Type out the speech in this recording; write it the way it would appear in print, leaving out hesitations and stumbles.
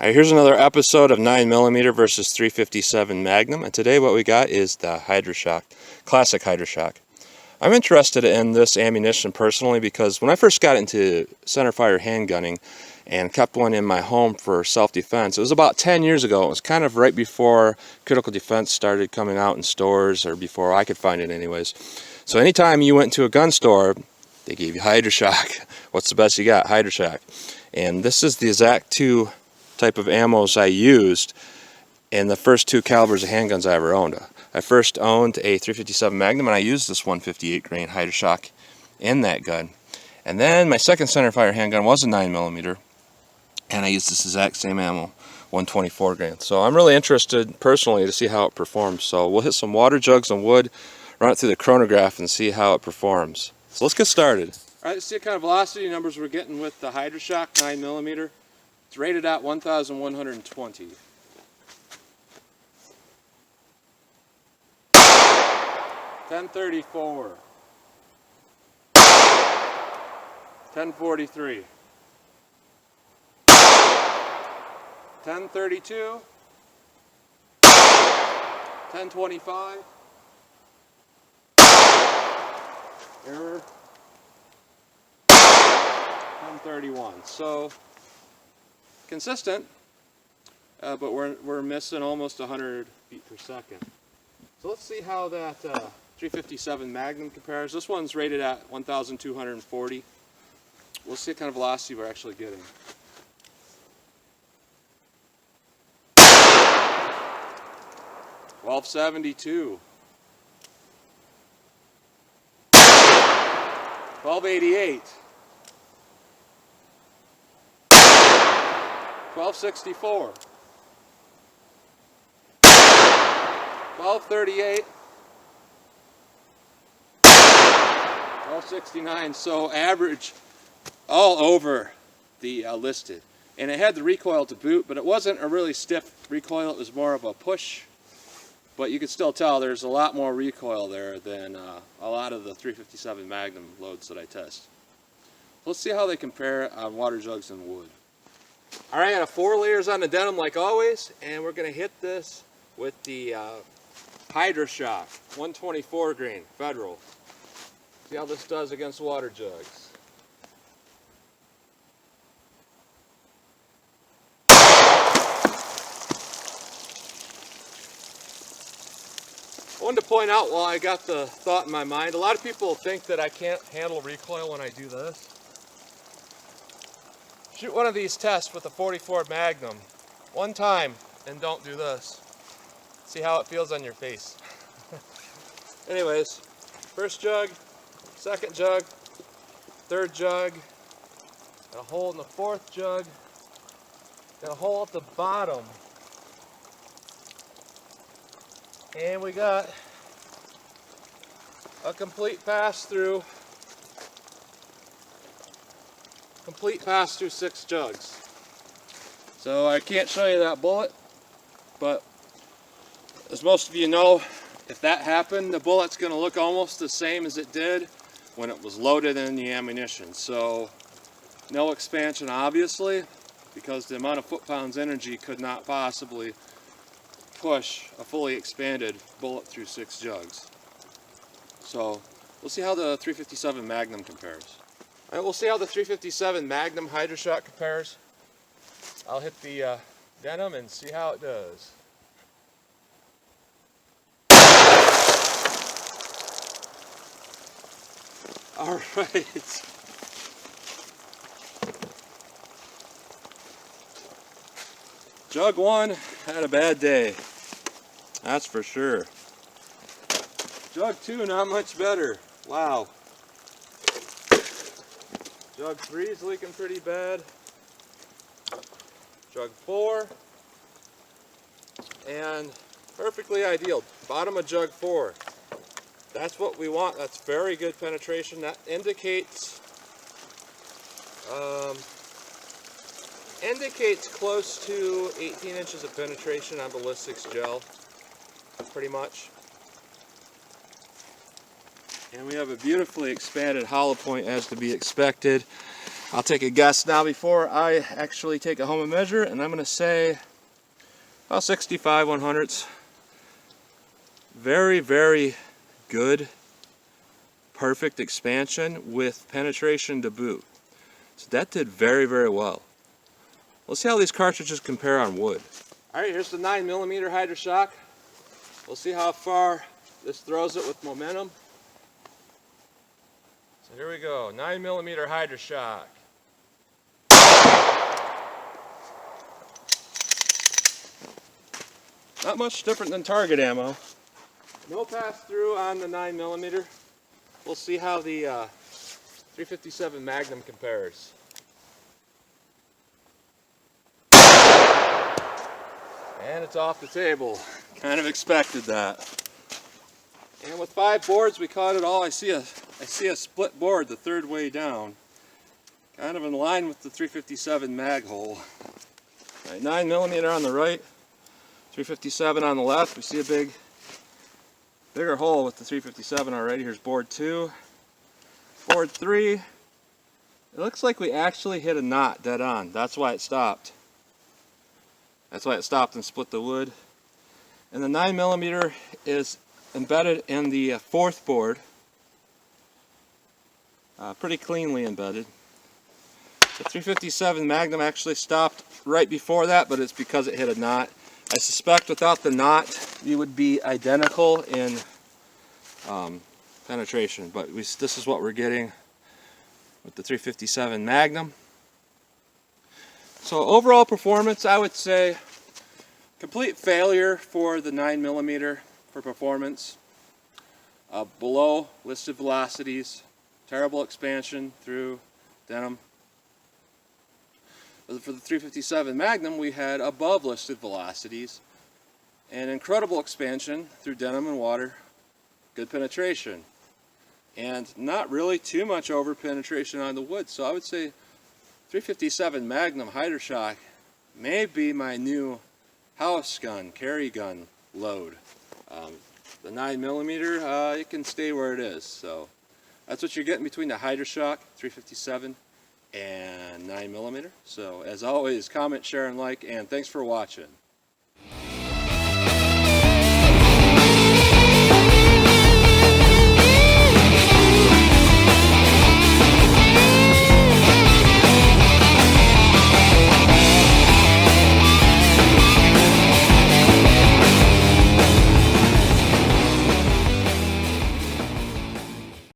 Alright, here's another episode of 9mm versus 357 Magnum, and today what we got is the HYDRA SHOK, classic HYDRA SHOK. I'm interested in this ammunition personally because when I first got into centerfire handgunning and kept one in my home for self-defense, it was about 10 years ago. It was kind of right before critical defense started coming out in stores, or before I could find it anyways. So anytime you went to a gun store, they gave you HYDRA SHOK. What's the best you got? HYDRA SHOK. And this is the exact two type of ammos I used in the first two calibers of handguns I ever owned. I first owned a 357 Magnum and I used this 158 grain HYDRA SHOK in that gun. And then my second centerfire handgun was a 9mm and I used this exact same ammo, 124 grain. So I'm really interested personally to see how it performs. So we'll hit some water jugs and wood, run it through the chronograph and see how it performs. So let's get started. Alright, let's see what kind of velocity numbers we're getting with the HYDRA SHOK 9mm. It's rated at 1,120. $10.34. $10.43. $10.32. $10.25. Error. $10.31. So consistent, but we're missing almost 100 feet per second. So let's see how that 357 Magnum compares. This one's rated at 1,240. We'll see what kind of velocity we're actually getting. $12.72. $12.88. $12.64. $12.38. $12.69. So average all over the listed. And it had the recoil to boot, but it wasn't a really stiff recoil. It was more of a push. But you could still tell there's a lot more recoil there than a lot of the 357 Magnum loads that I test. Let's see how they compare on water jugs and wood. Alright, I got 4 layers on the denim like always, and we're going to hit this with the HYDRA SHOK 124 grain Federal. See how this does against water jugs. I wanted to point out while I got the thought in my mind, a lot of people think that I can't handle recoil when I do this. Shoot one of these tests with a 44 Magnum one time and don't do this. See how it feels on your face. Anyways, first jug, second jug, third jug, got a hole in the fourth jug, got a hole at the bottom, and we got a complete pass-through 6 jugs. So I can't show you that bullet, but as most of you know, if that happened, the bullet's going to look almost the same as it did when it was loaded in the ammunition. So no expansion obviously, because the amount of foot-pounds energy could not possibly push a fully expanded bullet through 6 jugs. So we'll see how the 357 Magnum compares. Alright, we'll see how the 357 Magnum HYDRA SHOK compares. I'll hit the denim and see how it does. Alright. Jug 1 had a bad day. That's for sure. Jug 2 not much better. Wow. Jug 3 is leaking pretty bad. Jug 4. And perfectly ideal. Bottom of jug 4. That's what we want. That's very good penetration. That indicates close to 18 inches of penetration on ballistics gel, pretty much. And we have a beautifully expanded hollow point as to be expected. I'll take a guess now before I actually take it home and measure, and I'm going to say about 65/100ths. Very, very good, perfect expansion with penetration to boot. So that did very, very well. Let's see how these cartridges compare on wood. Alright, here's the 9mm HYDRA. We'll see how far this throws it with momentum. So here we go, 9mm HYDRA. Not much different than target ammo. No pass through on the 9mm. We'll see how the 357 Magnum compares. And it's off the table. Kind of expected that. And with 5 boards, we caught it all. I see a split board the third way down. Kind of in line with the 357 mag hole. All right, 9mm on the right, 357 on the left. We see a bigger hole with the 357 already. Here's board 2. Board 3. It looks like we actually hit a knot dead on. That's why it stopped. That's why it stopped and split the wood. And the 9mm is embedded in the 4th board. Pretty cleanly embedded. The 357 Magnum actually stopped right before that, but it's because it hit a knot. I suspect without the knot, you would be identical in penetration, but this is what we're getting with the 357 Magnum. So overall performance, I would say complete failure for the 9mm for performance. Below listed velocities, terrible expansion through denim. But for the 357 Magnum, we had above listed velocities and incredible expansion through denim and water, good penetration, and not really too much over penetration on the wood. So I would say 357 Magnum HYDRA may be my new house gun, carry gun load. The 9mm, it can stay where it is. So that's what you're getting between the HYDRA 357 and 9mm. So as always, comment, share, and like, and thanks for watching.